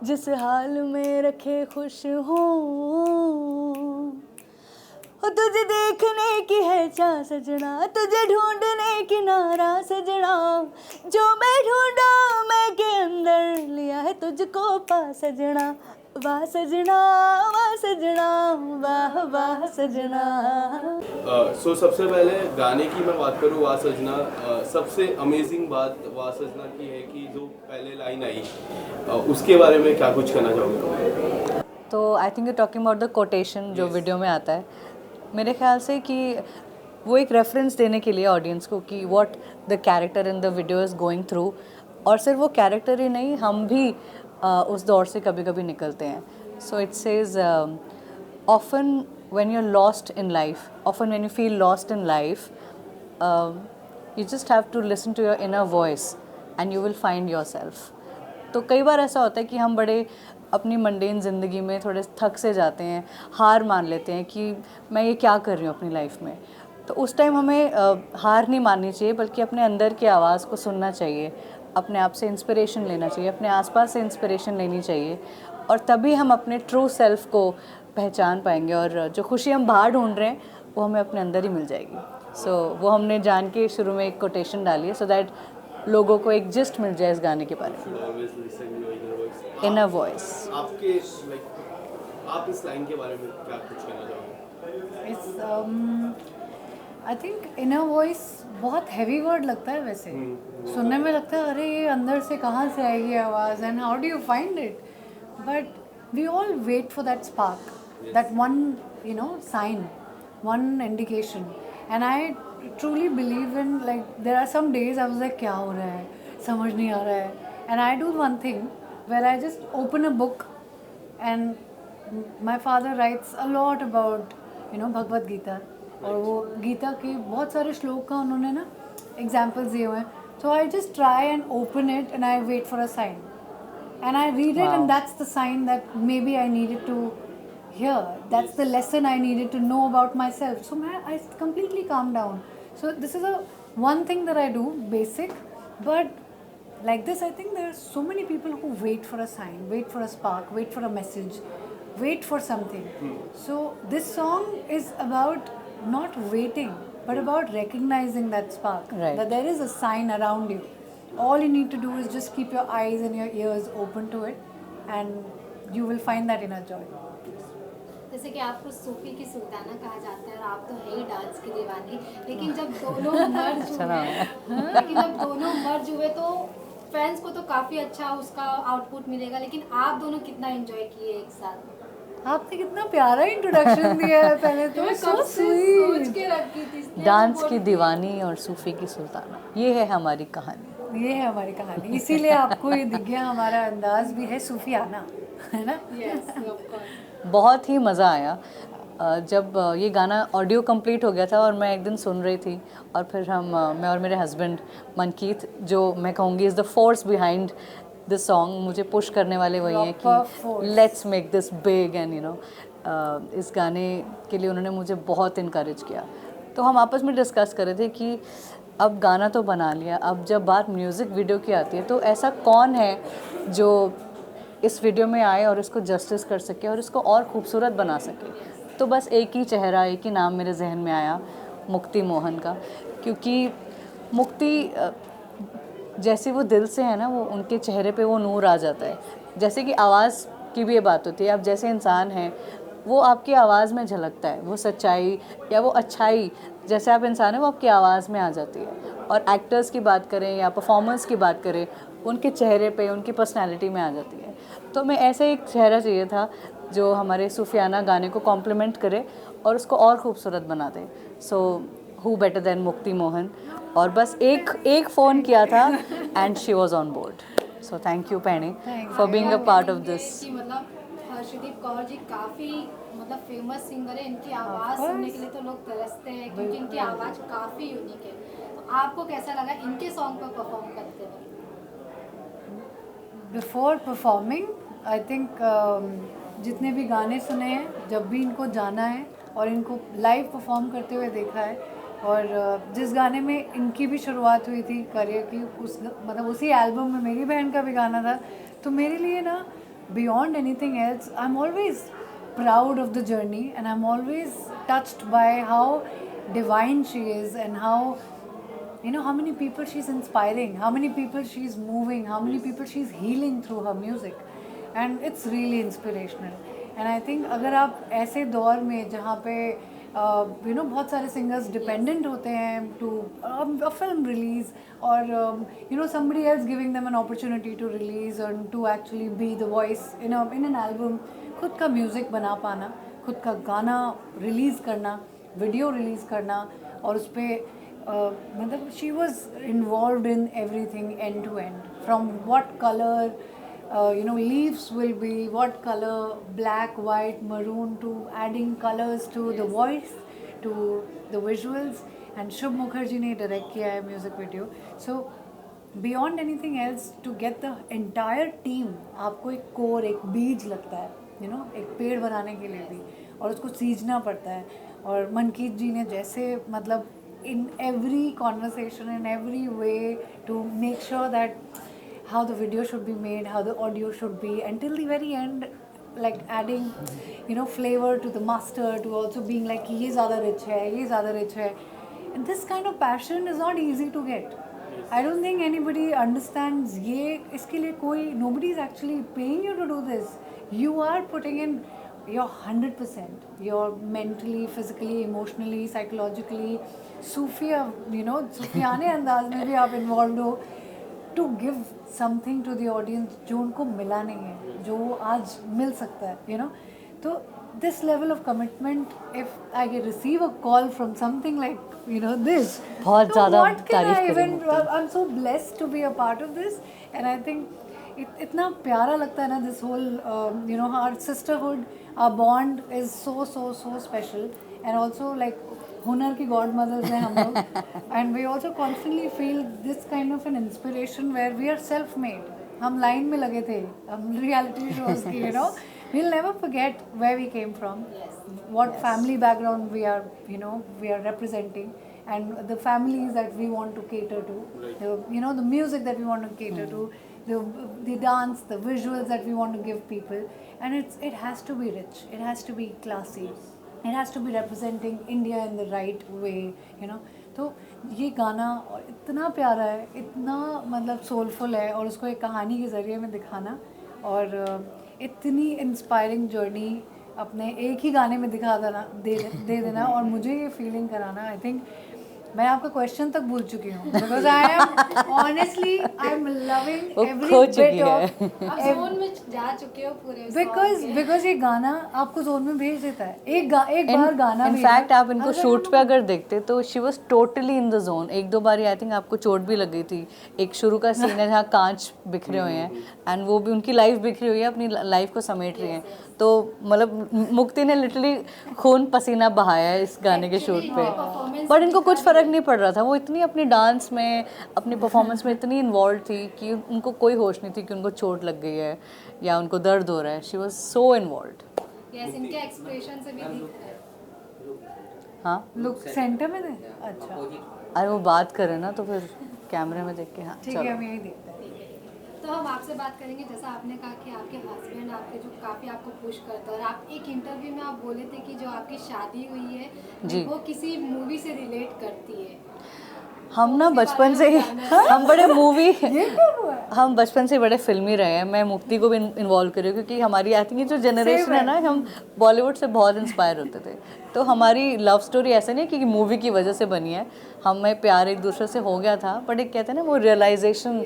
जिस हाल में रखे खुश हूँ, तुझे देखने की है चाह सजना, तुझे ढूंढने की नारा सजना, जो मैं ढूंढा मैं के अंदर लिया है तुझको पा सजना, वाह सजना, वाह सजना, वाह वाह सजना। सो सबसे पहले गाने की मैं बात करूँ वाह सजना, सबसे अमेजिंग बात वाह सजना की है कि जो पहले लाइन आई उसके बारे में क्या कुछ कहना चाहोगे? तो I think you talking about the quotation जो वीडियो में आता है, मेरे ख्याल से कि वो एक रेफरेंस देने के लिए ऑडियंस को कि what the character in the video is going through, और सिर्फ वो कैरेक्टर ही नहीं, हम भी उस दौर से कभी कभी निकलते हैं. So it says often when you're lost in life, often when you feel lost in life, you just have to listen to your inner voice and you will find yourself. तो कई बार ऐसा होता है कि हम बड़े अपनी मंडेन ज़िंदगी में थोड़े थक से जाते हैं, हार मान लेते हैं कि मैं ये क्या कर रही हूँ अपनी लाइफ में. तो उस टाइम हमें हार नहीं माननी चाहिए, बल्कि अपने अंदर की आवाज़ को सुनना चाहिए, अपने आप से इंस्पिरेशन लेना चाहिए, अपने आसपास से इंस्पिरेशन लेनी चाहिए, और तभी हम अपने ट्रू सेल्फ को पहचान पाएंगे, और जो खुशी हम बाहर ढूंढ रहे हैं वो हमें अपने अंदर ही मिल जाएगी. सो वो हमने जान के शुरू में एक कोटेशन डाली है, सो दैट लोगों को एक जिस्ट मिल जाए इस गाने के बारे में. Inner voice. आपके आप इस लाइन के बारे में क्या कुछ कहना चाहोगे? आई थिंक इनर वॉइस बहुत हैवी वर्ड लगता है वैसे. सुनने में लगता है अरे ये अंदर से कहाँ से आएगी आवाज़, and how do you find it. But we all wait for that spark, that one sign, one indication. And I truly believe in, like, there are some days I was like क्या हो रहा है, समझ नहीं आ रहा है, and I do one thing where I just open a book, and my father writes a lot about Bhagavad Gita, और वो गीता के बहुत सारे श्लोक का उन्होंने ना एग्जाम्पल्स दिए हुए हैं. So I just try and open it and I wait for a sign, and I read it, and that's the sign that maybe I needed to hear. That's the lesson I needed to know about myself. So I completely calm down. So this is a one thing that I do, basic, but like this, I think there are so many people who wait for a sign, wait for a spark, wait for a message, wait for something. So this song is about not waiting, but about recognizing that spark, Right. that there is a sign around you. All you need to do is just keep your eyes and your ears open to it, and you will find that inner joy. जैसे कि आपको सूफी की सुल्ताना कहा जाता है, और आप तो है ही डांस की दीवानी, लेकिन जब दोनों मर्ज हुए तो फैंस को तो काफ़ी अच्छा उसका आउटपुट मिलेगा, लेकिन आप दोनों कितना एंजॉय किए एक साथ? आपने कितना प्यारा इंट्रोडक्शन दिया है. पहले तो कब से सोच के रखी थी, इसलिए डांस की दीवानी और सूफी की सुल्ताना, ये है हमारी कहानी. ये है हमारी कहानी. इसीलिए आपको ये दिख गया. हमारा अंदाज भी है सूफियाना, है ना. Yes of course. बहुत ही मज़ा आया जब ये गाना ऑडियो कंप्लीट हो गया था और मैं एक दिन सुन रही थी, और फिर मैं और मेरे हस्बैंड मनकीत, जो मैं कहूँगी is the force behind this song, मुझे पुश करने वाले वही हैं कि let's make this big, and इस गाने के लिए उन्होंने मुझे बहुत इनकरेज किया. तो हम आपस में डिस्कस कर रहे थे कि अब गाना तो बना लिया, अब जब बात म्यूज़िक वीडियो की आती है तो ऐसा कौन है जो इस वीडियो में आए और इसको जस्टिस कर सके और इसको और खूबसूरत बना सके. तो बस एक ही चेहरा, एक ही नाम मेरे जहन में आया, मुक्ति मोहन का. क्योंकि मुक्ति जैसे वो दिल से है ना, वो उनके चेहरे पे वो नूर आ जाता है. जैसे कि आवाज़ की भी ये बात होती है, आप जैसे इंसान हैं वो आपकी आवाज़ में झलकता है, वो सच्चाई या वो अच्छाई जैसे आप इंसान हैं वो आपकी आवाज़ में आ जाती है. और एक्टर्स की बात करें या परफॉर्मेंस की बात करें, उनके चेहरे पे, उनकी पर्सनैलिटी में आ जाती है. तो मैं ऐसे एक चेहरा चाहिए था जो हमारे सूफियाना गाने को कॉम्प्लीमेंट करे और उसको और खूबसूरत बना दे. So who better than Mukti Mohan. और बस एक फ़ोन किया था and she was on board. So thank you Penny for being a part of this. मतलब हर्षदीप कौर जी काफ़ी फेमस सिंगर है, इनकी आवाज़ सुनने के लिए तो लोग तरसते हैं, क्योंकि इनकी आवाज़ काफ़ी यूनिक है. तो आपको कैसा लगा इनके सॉन्ग पर परफॉर्म करते हुए? बिफोर परफॉर्मिंग आई थिंक जितने भी गाने सुने हैं, जब भी इनको जाना है और इनको लाइव परफॉर्म करते हुए देखा है, और जिस गाने में इनकी भी शुरुआत हुई थी करियर की, उसी एल्बम में मेरी बहन का भी गाना था. तो मेरे लिए ना beyond anything else, I'm always proud of the journey, and I'm always touched by how divine she is, and how, you know, how many people she's inspiring, how many people she's moving, how many people she's healing through her music, and it's really inspirational. And I think अगर आप ऐसे दौर में जहाँ पे you know बहुत सारे singers dependent होते हैं to a film release, or you know somebody else giving them an opportunity to release or to actually be the voice in an album, खुद का music बना पाना, खुद का गाना release करना, video release करना, और उस पे मतलब she was involved in everything end to end, from what color you know leaves will be, what color, black, white, maroon, to adding colors to the voice, to the visuals. And Shubh Mukherjee ने direct किया है music video. So beyond anything else, to get the entire team, आपको एक core, एक बीज लगता है, you know, एक पेड़ बनाने के लिए भी, और उसको सींचना पड़ता है. और मनकीत जी ने जैसे मतलब in every conversation, in every way, to make sure that how the video should be made, how the audio should be, until the very end, like adding, you know, flavor to the mustard, to also being like ये ज़्यादा rich है, ये ज़्यादा rich है. And this kind of passion is not easy to get. I don't think anybody understands ये इसके लिए कोई, nobody is actually paying you to do this. You are putting in your 100%. You're mentally, physically, emotionally, psychologically, Sufiya, you know, सूफियाने अंदाज में भी आप involved हो, to give something to the audience जो उनको मिला नहीं है, जो आज मिल सकता है, you know. तो this level of commitment, if I receive a call from something like, you know, this, बहुत so ज़्यादा what can तारीफ I even, करेंगे. I'm so blessed to be a part of this. And I think इतना प्यारा लगता है ना, this whole you know, our sisterhood, our bond is so special. And also like हुनर की गॉड मदर्स हैं हम लोग. And we also constantly feel this kind of an inspiration where we are self made. हम line में लगे थे, हम रियलिटी शोज की, you know, we will never forget where we came from, what family background we are, you know, we are representing, and the families that we want to cater to, the, you know, the music that we want to cater to, the dance, the visuals that we want to give people. And it has to be rich, it has to be classy, it has to be representing India in the right way, you know. तो ये गाना इतना प्यारा है, इतना मतलब soulful है, और उसको एक कहानी के ज़रिए में दिखाना, और इतनी इंस्पायरिंग जर्नी अपने एक ही गाने में दिखा दे देना, और मुझे ये फीलिंग कराना. आई थिंक मैं आपका क्वेश्चन तक भूल चुकी हूँ, because I am honestly I am loving every bit of, आप जोन में जा चुके हो पूरे. बिकॉज ये गाना आपको जोन में भेज देता है. एक बार गाना, इनफैक्ट आप इनको शूट पे अगर देखते तो she was totally in the zone. एक दो बार आई थिंक आपको चोट भी लग गई थी. एक शुरू का सीन है जहाँ कांच बिखरे हुए हैं, एंड वो भी उनकी लाइफ बिखरी हुई है, अपनी लाइफ को समेट रही हैं. तो मतलब मुक्ति ने लिटरली खून पसीना बहाया है इस गाने के शूट पे, बट इनको कुछ फ़र्क नहीं पड़ रहा था. वो इतनी अपनी डांस में, अपनी परफॉर्मेंस में इतनी इन्वॉल्व थी कि उनको कोई होश नहीं थी कि उनको चोट लग गई है या उनको दर्द हो रहा है. She was so involved. Yes, इनके एक्सप्रेशन से भी दिखता है. हाँ, लुक सेंटर में थे. अच्छा, अरे वो बात करें ना तो फिर कैमरे में देख के. हाँ ठीक है, हम यही देखते हैं. तो हम आपसे बात करेंगे, जैसा आपने कहा कि आपके हस्बैंड आपके जो काफ़ी आपको पुश करता है, और आप एक इंटरव्यू में आप बोले थे कि जो आपकी शादी हुई है वो किसी मूवी से रिलेट करती है. हम ना बचपन से ही हम बड़े मूवी हम बचपन से बड़े फिल्मी रहे हैं. मैं मुक्ति को भी इन्वॉल्व करी क्योंकि हमारी आई थिंक जो जनरेशन है ना, हम बॉलीवुड से बहुत इंस्पायर होते थे. तो हमारी लव स्टोरी ऐसे नहीं कि मूवी की वजह से बनी है. हमें प्यार एक दूसरे से हो गया था, बट एक कहते हैं ना वो रियलाइजेशन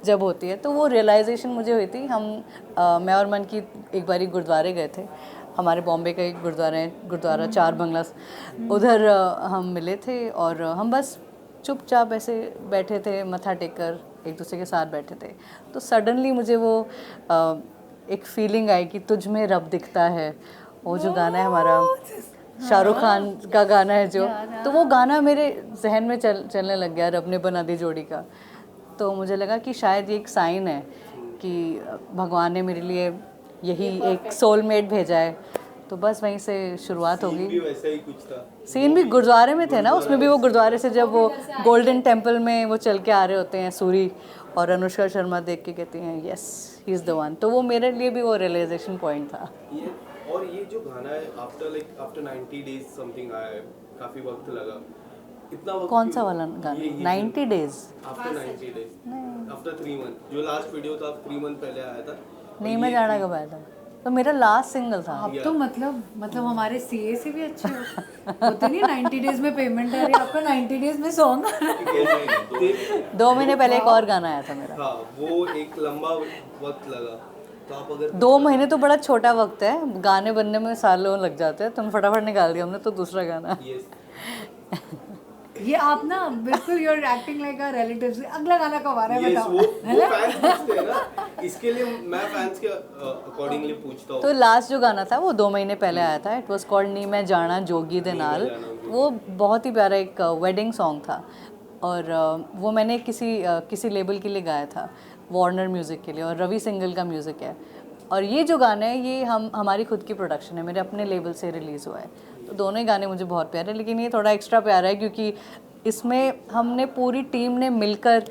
जब होती है, तो वो रियलाइजेशन मुझे हुई थी. मैं और मनकीत एक बारी गुरुद्वारे गए थे. हमारे बॉम्बे का एक गुरुद्वारा है, गुरुद्वारा चार बंगला, उधर हम मिले थे, और हम बस चुपचाप ऐसे बैठे थे, मत्था टेक कर एक दूसरे के साथ बैठे थे. तो सडनली मुझे वो एक फीलिंग आई कि तुझ में रब दिखता है. वो जो गाना है हमारा शाहरुख खान का गाना है जो, तो वो गाना मेरे जहन में चलने लग गया, रब ने बना दी जोड़ी का. तो मुझे लगा कि शायद ये एक साइन है कि भगवान ने मेरे लिए यही एक सोलमेट भेजा है. तो बस वहीं से शुरुआत होगी. भी वैसा ही कुछ था. सीन भी गुरुद्वारे में थे ना, उसमें भी वो गुरुद्वारे से जब वो गोल्डन टेम्पल में वो चल के आ रहे होते हैं सूरी, और अनुष्का शर्मा देख के कहती हैं yes he is the one. तो वो मेरे लिए भी वो रियलाइजेशन पॉइंट था। ये और ये जो गाना है आफ्टर 90 डेज समथिंग आया है, काफी वक्त लगा, इतना वक्त कौन क्यों? सा वाला गाना? 90 days? After 90 days, after 3 month, जो लास्ट वीडियो था 3 मंथ पहले आया था। नहीं, मैं जाना कब आया था? तो मेरा लास्ट सिंगल था। आप तो मतलब हमारे सीए से भी अच्छे हो। होते नहीं 90 डेज में पेमेंट आ रही है, आपका 90 डेज में सॉन्ग आ रहा है। 2 महीने पहले एक और गाना आया था मेरा। हाँ, वो एक लंबा वक्त लगा। तो आप अगर 2 महीने तो बड़ा छोटा वक्त है, गाने बनने में सालों लग जाते हैं। तुम फटाफट निकाल दिया हमने तो दूसरा गाना। यस, ये आप ना बिल्कुल you are acting like a relative से अगला गाना कब आ रहा है यस, बताओ। वो फैंस पूछते हैं ना, इसके लिए मैं फैंस के अकॉर्डिंगली पूछता हूँ। तो लास्ट जो गाना था वो 2 महीने पहले आया था। इट वाज कॉल्ड नी मैं जाना जोगी दे नाल। वो बहुत ही प्यारा एक वेडिंग सॉन्ग था और वो मैंने किसी लेबल के लिए गाया था, वार्नर म्यूज़िक के लिए, और रवि सिंगल का म्यूज़िक है। और ये जो गाना है ये हमारी खुद की प्रोडक्शन है, मेरे अपने लेबल से रिलीज़ हुआ है। तो दोनों ही गाने मुझे बहुत प्यारे हैं, लेकिन ये थोड़ा एक्स्ट्रा प्यारा है क्योंकि इसमें हमने पूरी टीम ने मिलकर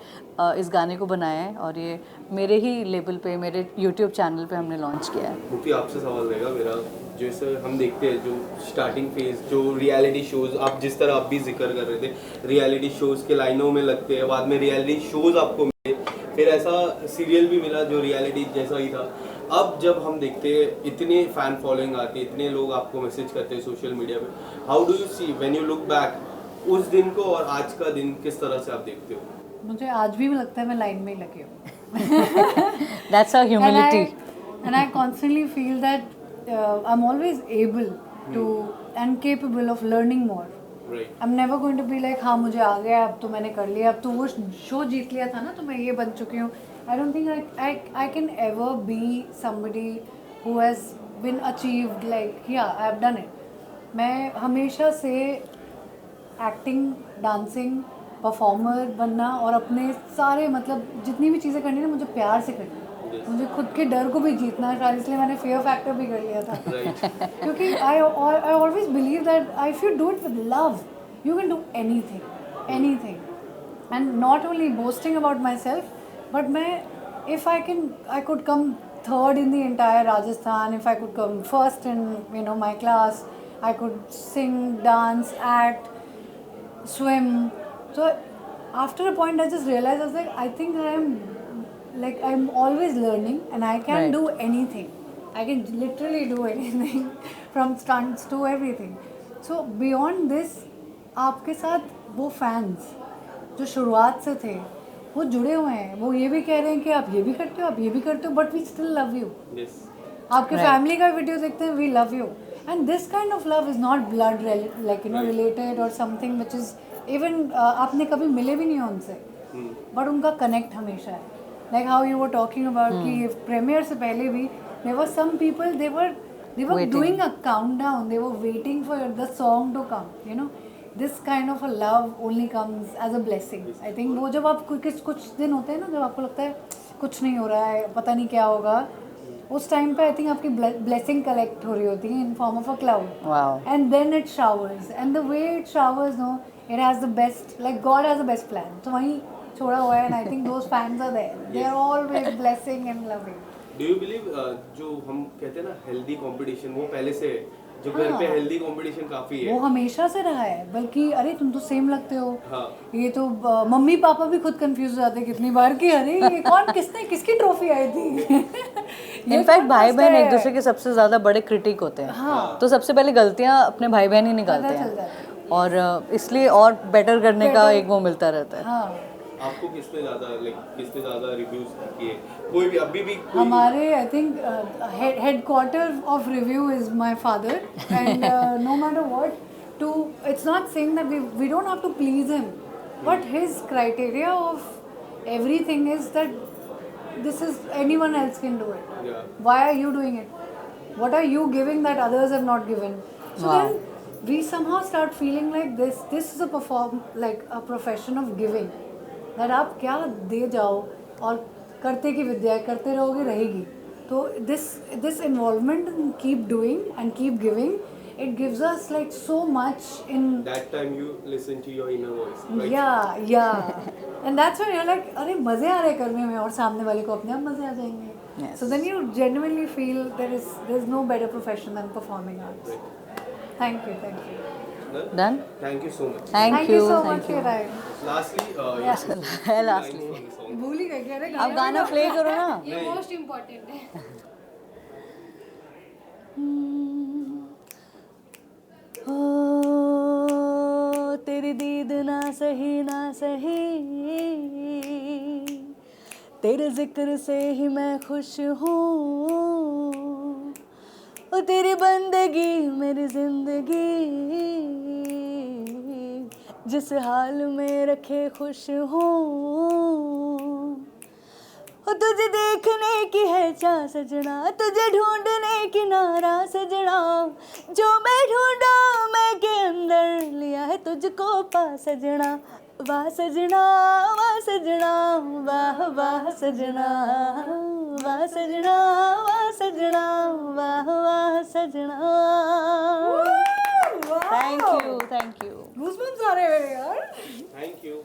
इस गाने को बनाया है और ये मेरे ही लेबल पे, मेरे यूट्यूब चैनल पे हमने लॉन्च किया है। मुफ्ती, आपसे सवाल रहेगा मेरा, जैसे हम देखते हैं जो स्टार्टिंग फेज, जो रियलिटी शोज, आप जिस तरह आप भी जिक्र कर रहे थे, रियलिटी शोज के लाइनों में लगते हैं, बाद में रियलिटी शोज आपको मिले, फिर ऐसा सीरियल भी मिला जो रियलिटी जैसा ही था। अब जब हम देखते हैं इतने फैन फॉलोइंग आती है, इतने लोग आपको मैसेज करते हैं सोशल मीडिया पे, how do you see when you look back उस दिन को और आज का दिन किस तरह से आप देखते हो? मुझे आज भी लगता है मैं लाइन में ही लगी हूँ। That's our humility. And I constantly feel that I'm always able to and capable of learning more. Right. I'm never going to be like हाँ मुझे आ गया, अब तो मैंने कर लिया, अब तो वो शो जीत लिया था ना तो मैं ये बन चुकी हूँ। I don't think I can ever be somebody who has been achieved like yeah I've done it. मैं हमेशा से एक्टिंग, डांसिंग, परफॉर्मर बनना और अपने सारे मतलब जितनी भी चीज़ें करनी है ना मुझे प्यार से करनी है। मुझे खुद के डर को भी जीतना है शायद, इसलिए मैंने फियर फैक्टर भी कर लिया था। क्योंकि I always believe that if you do it with love you can do anything and not only boasting about my self but मैं if I could come third in the entire Rajasthan, if I could come first in my class, I could sing, dance, act, swim. So after a point I just realized I was like I think I'm always learning and I can Right. do anything. I can literally do anything from stunts to everything. So beyond this आपके साथ वो fans जो शुरुआत से थे वो जुड़े हुए हैं, वो ये भी कह रहे हैं कि आप ये भी करते हो, आप ये भी करते हो, but we still love you. Yes. आपके फैमिली का वीडियो देखते हैं, we love you, and this kind of love is not blood like related और समथिंग विच इज इवन आपने कभी मिले भी नहीं हो उनसे, बट उनका कनेक्ट हमेशा है। Like how you were talking about कि प्रीमियर से पहले भी there were some people they were doing a countdown, they were waiting for the song to come, this kind of a love only comes as a blessing. I think वो जब आप कुछ दिन होते हैं ना जब आपको लगता है कुछ नहीं हो रहा है, पता नहीं क्या होगा, उस टाइम पे आई थिंक आपकी ब्लेसिंग कलेक्ट हो रही होती है in form of a cloud, and then it showers, and the way it showers know it has the best, like God has the best plan, तो वहीं छोड़ा हुआ है, and I think those fans are there, they are always blessing and loving. Do you believe जो हम कहते हैं ना हेल्दी कंपटीशन, वो पहले से है, जो घर पे हेल्दी कंपटीशन काफी है, वो हमेशा से रहा है, बल्कि अरे तुम तो सेम लगते हो, हाँ। ये तो मम्मी पापा भी खुद कंफ्यूज हो जाते हैं कितनी बार कि अरे ये कौन किसकी ट्रॉफी आई थी। इनफैक्ट भाई बहन एक दूसरे के सबसे ज़्यादा बड़े क्रिटिक होते हैं। हाँ। तो सबसे पहले गलतियाँ अपने भाई बहन ही निकालते पता चल हैं जाता और इसलिए और बेटर करने का एक वो मिलता रहता है। हाँ, आपको किसने ज्यादा रिव्यूज किए? कोई भी अभी भी हमारे I think headquarter of review is my father, and no matter what to it's not saying that we don't have to please him, but his criteria of everything is that this is anyone else can do it. Yeah. Why are you doing it? What are you giving that others have not given? So Wow. then we somehow start feeling like this is a profession of giving, that आप क्या दे जाओ और करते की विद्या है, करते रहोगे रहेगी। तो this involvement and keep doing and keep giving, it gives us like so much in that time you listen to your inner voice, right? yeah and that's when you're like अरे मज़े आ रहे करने में, और सामने वाले को अपने आप मज़े आ जाएंगे। Yes. So then you genuinely feel there's no better profession than performing arts. Thank you. Done? Thank you so much. Thank you. so Thank much for your you. time. Lastly, Lastly. भूल ही गए, कह रहे अब गाना play करो ना. ये most important है ओ तेरी दीद ना सही तेरे जिक्र से ही मैं खुश हूँ ओ तेरी बंदगी मेरी जिंदगी जिस हाल में रखे खुश हूँ ओ तुझे देखने की है चाह सजना तुझे ढूंढने की नारा सजना जो मैं ढूंढा मैं के अंदर लिया है तुझको पा सजना वाह सजना वाह सजना वाह वाह सजना वाह सजना वाह सजना वाह वाह सजना थैंक यू Goosebumps आ रहे हैं यार. Thank you.